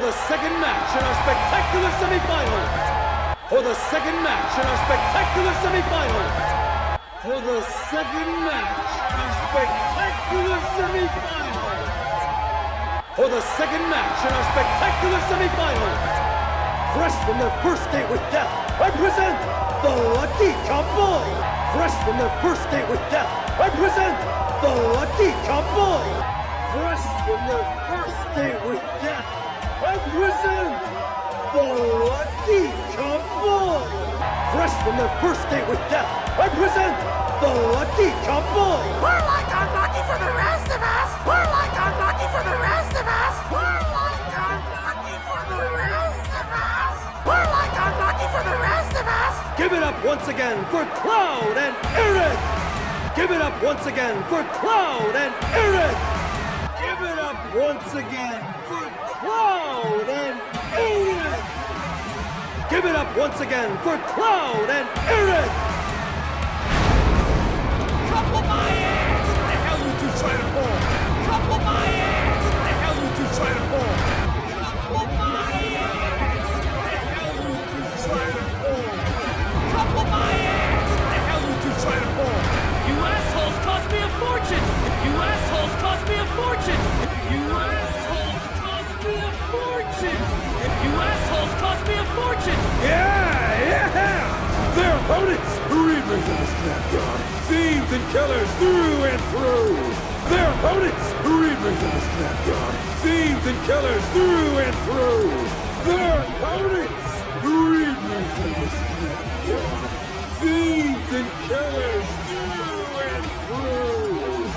the second match in our spectacular semifinals. For the second match in our spectacular semifinals. For the second match in our spectacular semifinals. For the second match in our spectacular semifinals. Fresh from their first date with death, I present the Lucky Cowboy. Fresh from their first date with death, I present the Lucky Cowboy. Fresh from their first date with death, I present the Lucky Cowboy. Fresh from their first date with death, I present the Lucky Cowboy. We're like unlucky for the rest of us. We're like unlucky for the rest of us. We're like unlucky for the rest of us. We're like unlucky for the rest of us. Give it up once again for Cloud and Eric. Give it up once again for Cloud and Eric. Give it up once again for Cloud and Eric. Give it up once again for Cloud and Eric. Couple my ass. The hell you two try to fall. Couple my ass. The hell you two try to fall. Couple my ass. The hell you two try to fall. Couple my ass. The hell you two try to fall. You assholes cost me a fortune. You assholes cost me a fortune. You assholes cost me a fortune. You assholes cost me a fortune. Yeah! Their opponents, reavers of the Snapjaw, thieves and killers through and through. Their opponents, reavers of the Snapjaw, thieves and killers through and through. Their opponents, reavers of the Snapjaw, thieves and killers through and through.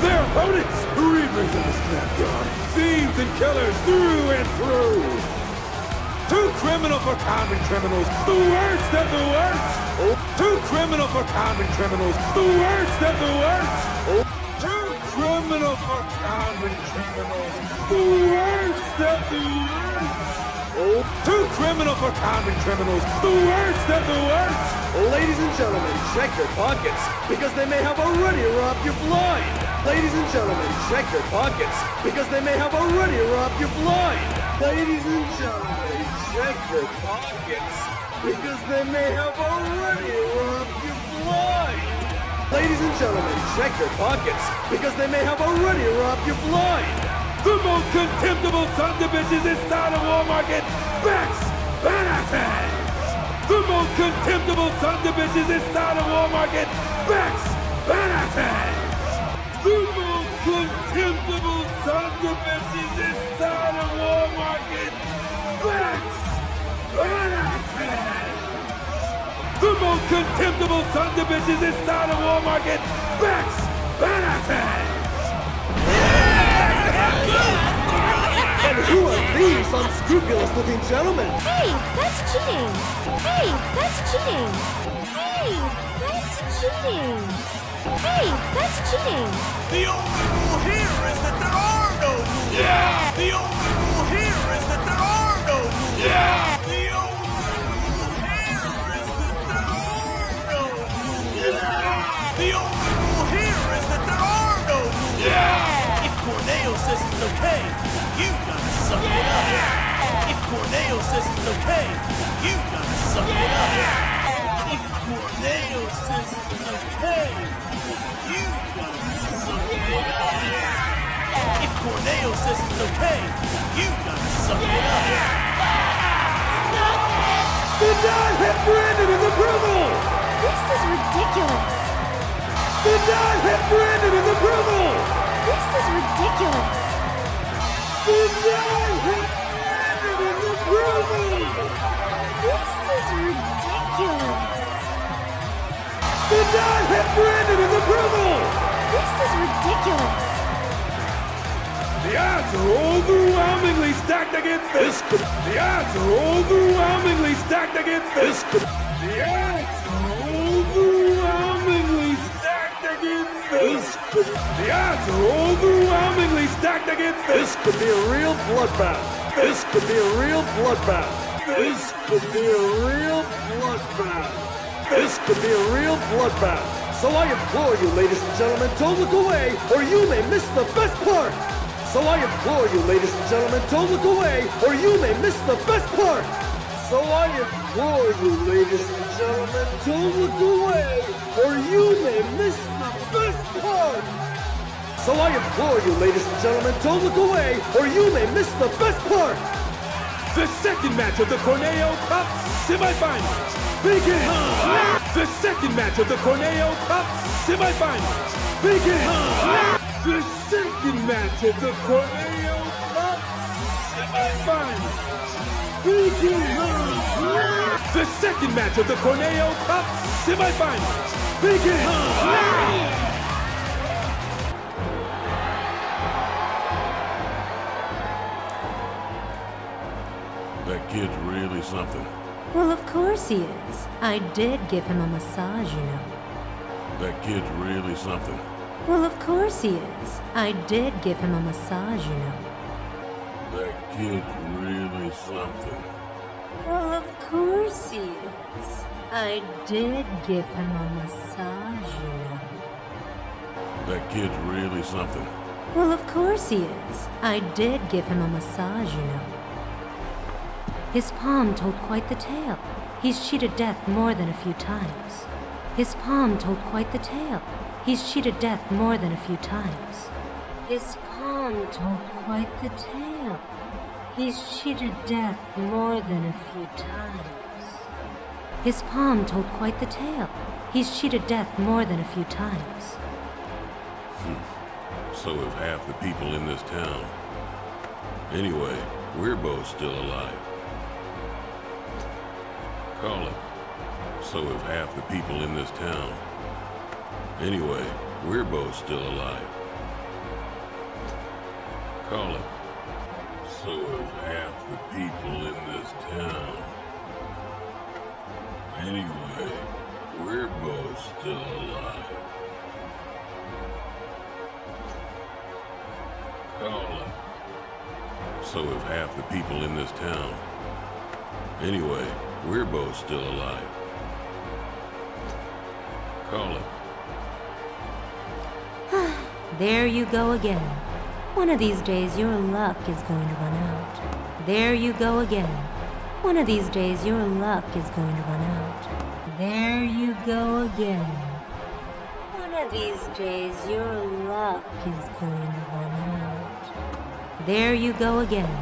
Their opponents, reavers of the Snapjaw, thieves and killers through and through. Too criminal for common criminals, the worst of the worst. Too criminal for common criminals, the worst of the worst. Too criminal for common criminals, the worst of the worst. Too criminal for common criminals, the worst of the worst. Ladies and gentlemen, check your pockets, because they may have already robbed you blind. Ladies and gentlemen, check your pockets, because they may have already robbed you blind. Ladies and gentlemen, check your pockets, because they may have already robbed you blind. Ladies and gentlemen, check your pockets, because they may have already robbed you blind. The most contemptible sons of bitches inside of Walmart get Bex Benefits. The most contemptible sons of bitches inside of Walmart get Bex Benefits. The most contemptible sons of bitches inside of Walmart get Bex Benefits. The most contemptible sons of bitches inside of Walmart get Bex Benefits. And who are these unscrupulous-looking gentlemen? Hey, that's cheating! Hey, that's cheating! Hey, that's cheating! Hey, that's cheating! The only rule here is that there are no rules. Yeah! The only rule here is that there are no rules. Yeah! The only rule here is that there are no rules. Yeah! The only rule here is that there are no rules. Yeah! If Corneo says it's okay, you gotta suck it up. Yeah! If Corneo says it's okay, you gotta suck it up. Yeah! If Corneo says it's okay, you gotta suck it up. Yeah! If Corneo says it's okay, you gotta suck it up. Yeah! Did not hit Brandon in the approval! This is ridiculous! Did not hit Brandon in the approval! This is ridiculous! Did not hit Brandon in the approval! This is ridiculous! Did not hit Brandon in the approval! This is ridiculous! The odds are overwhelmingly stacked against this. The odds are overwhelmingly stacked against this. The odds are overwhelmingly stacked against this. The odds are overwhelmingly stacked against this. This could be a real bloodbath. This could be a real bloodbath. This could be a real bloodbath. This could be a real bloodbath. So I implore you, ladies and gentlemen, don't look away, or you may miss the best part. So I implore you, ladies and gentlemen, don't look away, or you may miss the best part! So I implore you, ladies and gentlemen, don't look away, or you may miss the best part! So I implore you, ladies and gentlemen, don't look away, or you may miss the best part! The second match of the Corneo Cup semifinals begins! The second match of the Corneo Cup semifinals begins! The second match of the Corneo Cup semifinals begins! The second match of the Corneo Cup semifinals begins! That kid's really something. Well, of course he is. I did give him a massage, you know. That kid's really something. Well, of course he is. I did give him a massage, you know. That kid's really something. Well, of course he is. I did give him a massage, you know. That kid's really something. Well, of course he is. I did give him a massage, you know. His palm told quite the tale. He's cheated death more than a few times. His palm told quite the tale. He's cheated death more than a few times. His palm told quite the tale. He's cheated death more than a few times. His palm told quite the tale. He's cheated death more than a few times. So have half the people in this town. Anyway, we're both still alive. Call it. So have half the people in this town. Anyway, we're both still alive. Call it. So have half the people in this town. Anyway, we're both still alive. Call it. So have half the people in this town. Anyway, we're both still alive. Call it. There you go again. One of these days your luck is going to run out. There you go again. One of these days your luck is going to run out. There you go again. One of these days your luck is going to run out. There you go again.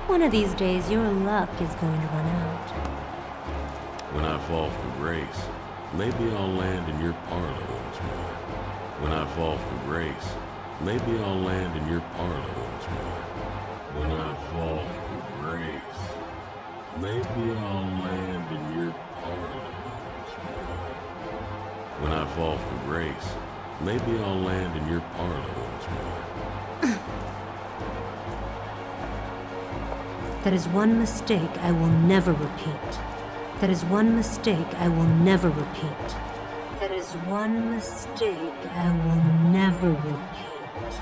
One of these days your luck is going to run out. When I fall from grace, maybe I'll land in your parlor once more. When I fall from grace, maybe I'll land in your parlor once more. When I fall from grace, maybe I'll land in your parlor once more. When I fall from grace, maybe I'll land in your parlor once more. That is one mistake I will never repeat. That is one mistake I will never repeat. That is one mistake I will never repeat.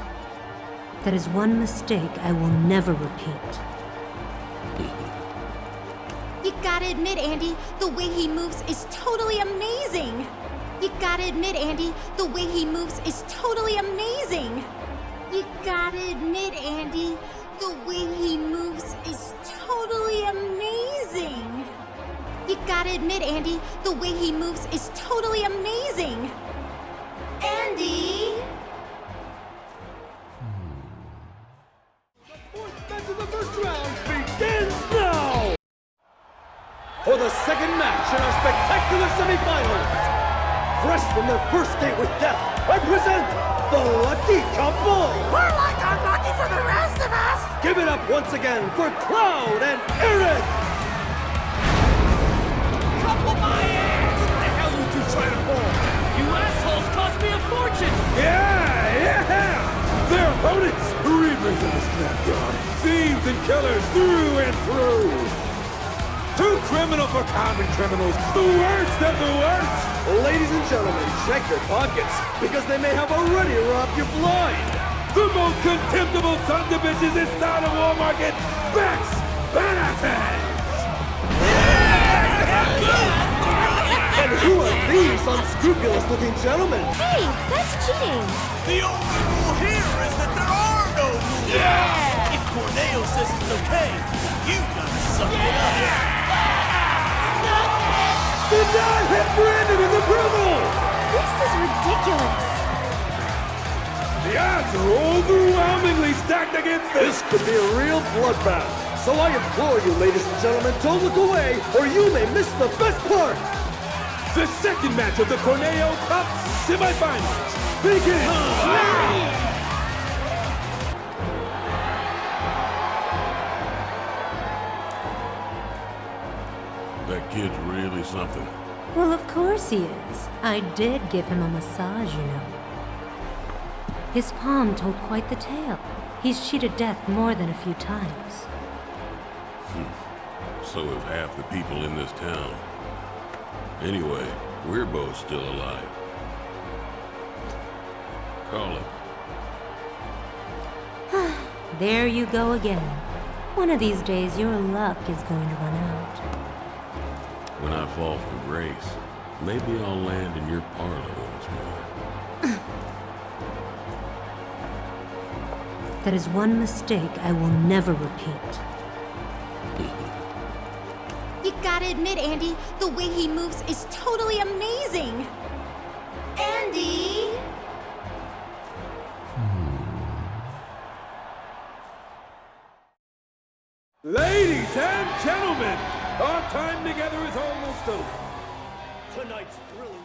That is one mistake I will never repeat. You gotta admit, Andy, the way he moves is totally amazing. You gotta admit, Andy, the way he moves is totally amazing. You gotta admit, Andy, the way he moves is totally amazing. You gotta admit, Andy, the way he moves is totally amazing. Andy! The fourth match of the first round begins now! For the second match in our spectacular semifinals, fresh from their first date with death, I present the Lucky Couple! We're like unlucky for the rest of us! Give it up once again for Cloud and Eric! Couple my ass! What the hell you two trying to pull? You assholes cost me a fortune! Yeah! Their opponents, reapers of the scrapyard, thieves and killers through and through. Too criminal for common criminals, the worst of the worst. Ladies and gentlemen, check your pockets, because they may have already robbed you blind! The most contemptible sons of bitches inside of Walmart, Max Benefits! And who are these unscrupulous-looking gentlemen? Hey, that's cheating. The only rule here is that there are no rules! If Corneo says it's okay, you gotta suck it up. Did not hit Brandon in the approval! This is ridiculous. The odds are overwhelmingly stacked against This could be a real bloodbath. So I implore you, ladies and gentlemen, don't look away, or you may miss the best part! The second match of the Corneo Cup semifinals begins now! That kid's really something. Well, of course he is. I did give him a massage, you know. His palm told quite the tale. He's cheated death more than a few times. So have half the people in this town. Anyway, we're both still alive. Call it. There you go again. One of these days, your luck is going to run out. When I fall from grace, maybe I'll land in your parlor once more. That is one mistake I will never repeat. You gotta admit, Andy, the way he moves is totally amazing. Andy! Ladies and gentlemen, our time together is almost over. Tonight's thrilling